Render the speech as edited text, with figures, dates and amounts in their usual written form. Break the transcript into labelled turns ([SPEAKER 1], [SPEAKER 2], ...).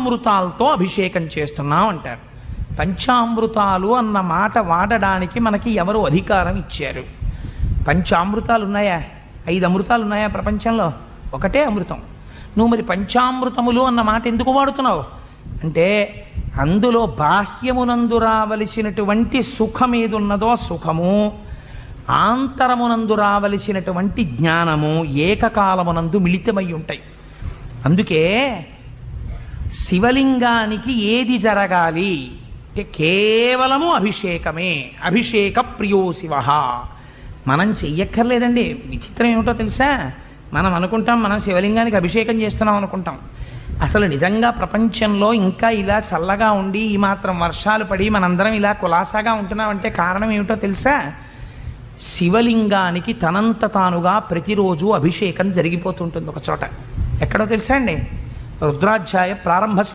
[SPEAKER 1] అమృతాలతో అభిషేకం చేస్తున్నాం అంటారు. పంచామృతాలు అన్న మాట వాడడానికి మనకి ఎవరు అధికారం ఇచ్చారు? పంచామృతాలు ఉన్నాయా? 5 అమృతాలు ఉన్నాయా ప్రపంచంలో? ఒకటే అమృతం. నువ్వు మరి పంచామృతములు అన్న మాట ఎందుకు వాడుతున్నావు అంటే, అందులో బాహ్యమునందు రావలసినటువంటి సుఖం ఏదున్నదో సుఖము, ఆంతరమునందు రావలసినటువంటి జ్ఞానము ఏకకాలమునందు మిళితమై ఉంటాయి. అందుకే శివలింగానికి ఏది జరగాలి అంటే కేవలము అభిషేకమే. అభిషేక ప్రియో శివ. మనం చెయ్యక్కర్లేదండి. విచిత్రం ఏమిటో తెలుసా? మనం అనుకుంటాం మనం శివలింగానికి అభిషేకం చేస్తున్నాం అనుకుంటాం. అసలు నిజంగా ప్రపంచంలో ఇంకా ఇలా చల్లగా ఉండి ఈ మాత్రం వర్షాలు పడి మనందరం ఇలా కులాసాగా ఉంటున్నామంటే కారణం ఏమిటో తెలుసా? శివలింగానికి తనంత తానుగా ప్రతిరోజు అభిషేకం జరిగిపోతుంటుంది ఒక చోట. ఎక్కడో తెలుసా అండి? రుద్రాధ్యాయ ప్రారంభ